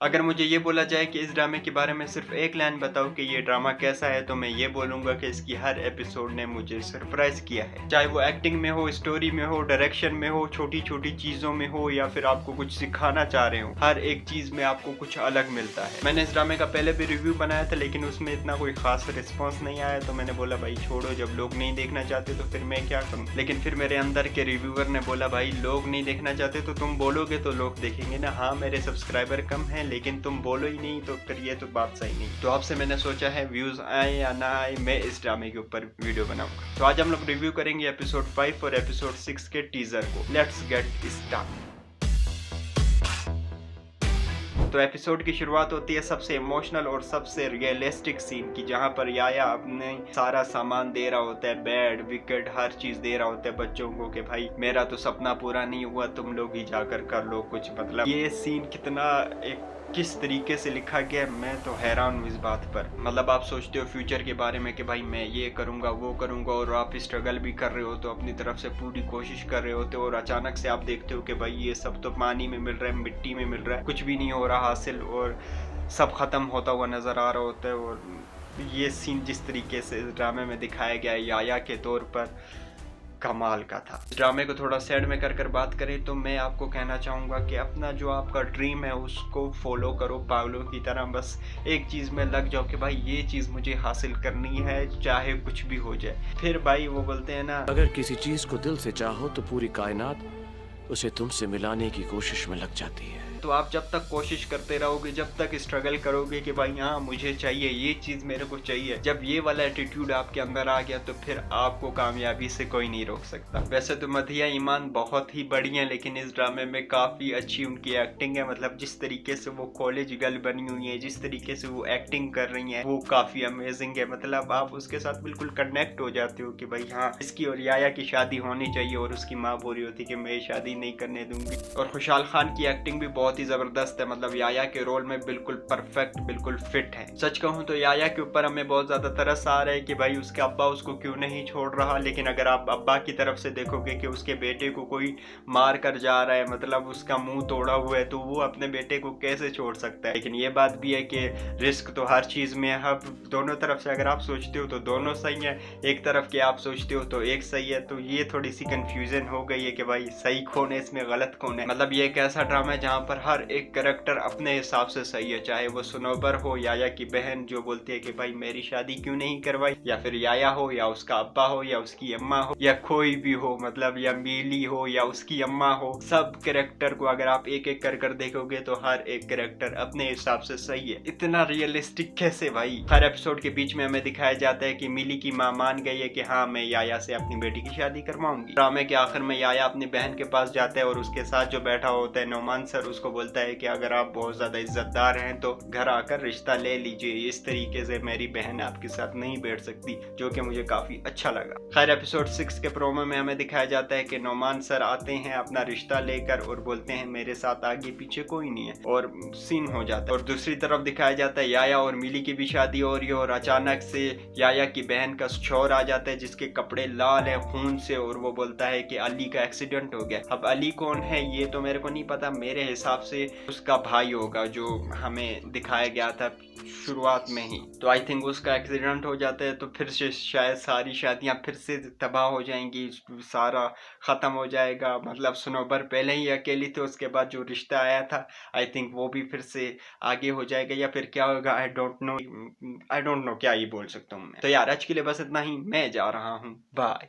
अगर मुझे ये बोला जाए कि इस ड्रामे के बारे में सिर्फ एक लाइन बताओ कि ये ड्रामा कैसा है, तो मैं ये बोलूंगा कि इसकी हर एपिसोड ने मुझे सरप्राइज किया है। चाहे वो एक्टिंग में हो, स्टोरी में हो, डायरेक्शन में हो, छोटी छोटी चीजों में हो, या फिर आपको कुछ सिखाना चाह रहे हो, हर एक चीज में आपको कुछ अलग मिलता है। मैंने इस ड्रामे का पहले भी रिव्यू बनाया था, लेकिन उसमें इतना कोई खास रिस्पॉन्स नहीं आया, तो मैंने बोला भाई छोड़ो, जब लोग नहीं देखना चाहते तो फिर मैं क्या करूँ। लेकिन फिर मेरे अंदर के रिव्यूअर ने बोला भाई लोग नहीं देखना चाहते तो तुम बोलोगे तो लोग देखेंगे ना। हाँ मेरे सब्सक्राइबर कम हैं, लेकिन तुम बोलो ही नहीं तो फिर ये तो बात सही नहीं। तो आपसे मैंने सोचा है व्यूज आए या ना आए, मैं इस ड्रामे के ऊपर वीडियो बनाऊंगा। तो आज हम लोग रिव्यू करेंगे एपिसोड 5 और एपिसोड 6 के टीजर को। Let's get start. तो एपिसोड की शुरुआत होती है सबसे इमोशनल और सबसे रियलिस्टिक सीन की, जहां पर याया अपने सारा सामान दे रहा होता है, बेड विकेट हर चीज दे रहा होता है बच्चों को कि भाई मेरा तो सपना पूरा नहीं हुआ, तुम लोग ही जाकर कर लो कुछ। मतलब ये सीन कितना एक किस तरीके से लिखा गया है, मैं तो हैरान हूँ इस बात पर। मतलब आप सोचते हो फ्यूचर के बारे में कि भाई मैं ये करूंगा वो करूंगा, और आप स्ट्रगल भी कर रहे हो तो अपनी तरफ से पूरी कोशिश कर रहे होते हो, और अचानक से आप देखते हो कि भाई ये सब तो पानी में मिल रहा है, मिट्टी में मिल रहा है, कुछ भी नहीं हो रहा हासिल, और सब खत्म होता हुआ नजर आ रहा होता है। और ये सीन जिस तरीके से इस ड्रामे में दिखाया गया है याया के तौर पर, कमाल का था। ड्रामे को थोड़ा सैड में कर बात करें तो मैं आपको कहना चाहूंगा कि अपना जो आपका ड्रीम है उसको फॉलो करो पागलों की तरह। बस एक चीज में लग जाओ कि भाई ये चीज मुझे हासिल करनी है, चाहे कुछ भी हो जाए। फिर भाई वो बोलते हैं ना, अगर किसी चीज को दिल से चाहो तो पूरी कायनात उसे तुमसे मिलाने की कोशिश में लग जाती है। तो आप जब तक कोशिश करते रहोगे, जब तक स्ट्रगल करोगे कि भाई हाँ मुझे चाहिए ये चीज, मेरे को चाहिए, जब ये वाला एटीट्यूड आपके अंदर आ गया तो फिर आपको कामयाबी से कोई नहीं रोक सकता। वैसे तो मधिया ईमान बहुत ही बढ़िया, लेकिन इस ड्रामे में काफी अच्छी उनकी एक्टिंग है। मतलब जिस तरीके से वो कॉलेज गर्ल बनी हुई है, जिस तरीके से वो एक्टिंग कर रही है, वो काफी अमेजिंग है। मतलब आप उसके साथ बिल्कुल कनेक्ट हो जाते हो कि भाई हाँ इसकी और याया की शादी होनी चाहिए, और उसकी माँ बोल रही होती कि मैं शादी नहीं करने दूंगी। और खुशहाल खान की एक्टिंग भी बहुत ही जबरदस्त है। मतलब याया के रोल में बिल्कुल परफेक्ट, बिल्कुल फिट है। सच कहूं तो याया के ऊपर हमें बहुत ज्यादा तरस आ रहा है कि भाई उसके अब्बा उसको क्यों नहीं छोड़ रहा। लेकिन अगर आप अब्बा की तरफ से देखोगे कि उसके बेटे को कोई मार कर जा रहा है, मतलब उसका मुंह तोड़ा हुआ है, तो वो अपने बेटे को कैसे छोड़ सकता है। लेकिन ये बात भी है कि रिस्क तो हर चीज में है। अब दोनों तरफ से अगर आप सोचते हो तो दोनों सही है, एक तरफ के आप सोचते हो तो एक सही है। तो ये थोड़ी सी कंफ्यूजन हो गई है कि भाई सही कौन है, इसमें गलत कौन है। मतलब ये एक ऐसा ड्रामा है जहाँ पर हर एक कैरेक्टर अपने हिसाब से सही है, चाहे वो सुनोबर हो, याया की बहन जो बोलती है कि भाई मेरी शादी क्यों नहीं करवाई, या फिर याया हो, या उसका अब्बा हो, या उसकी अम्मा हो, या कोई भी हो, मतलब या मीली हो या उसकी अम्मा हो। सब कैरेक्टर को अगर आप एक एक कर देखोगे तो हर एक कैरेक्टर अपने हिसाब से सही है। इतना रियलिस्टिक कैसे भाई। हर एपिसोड के बीच में हमें दिखाया जाता है कि मिली की माँ मान गई है कि हाँ मैं याया से अपनी बेटी की शादी करवाऊंगी। ड्रामे के आखिर में याया अपनी बहन के पास जाता है, और उसके साथ जो बैठा होता है नोमान सर, उसको बोलता है कि अगर आप बहुत ज्यादा इज्जतदार हैं तो घर आकर रिश्ता ले लीजिए, इस तरीके से मेरी बहन आपके साथ नहीं बैठ सकती, जो कि मुझे काफी अच्छा लगा। खैर एपिसोड 6 के प्रोमो में हमें दिखाया जाता है कि नोमान सर आते हैं अपना रिश्ता लेकर, और बोलते हैं मेरे साथ आगे पीछे कोई नहीं है, और सीन हो जाता है। और दूसरी तरफ दिखाया जाता है याया और मिली की भी शादी हो रही है, और अचानक से याया की बहन का शौहर आ जाता है जिसके कपड़े लाल है खून से, और वो बोलता है कि अली का एक्सीडेंट हो गया। अब अली कौन है ये तो मेरे को नहीं पता, मेरे हिसाब से उसका भाई होगा जो हमें दिखाया गया था शुरुआत में ही। तो आई थिंक उसका एक्सीडेंट हो जाता है, तो फिर से शायद सारी शादियां फिर से तबाह हो जाएंगी, सारा खत्म हो जाएगा। मतलब सुनोबर पहले ही अकेली थी, उसके बाद जो रिश्ता आया था आई थिंक वो भी फिर से आगे हो जाएगा, या फिर क्या होगा आई डोंट नो क्या ही बोल सकता हूँ मैं। तो यार आज के लिए बस इतना ही, मैं जा रहा हूँ, बाय।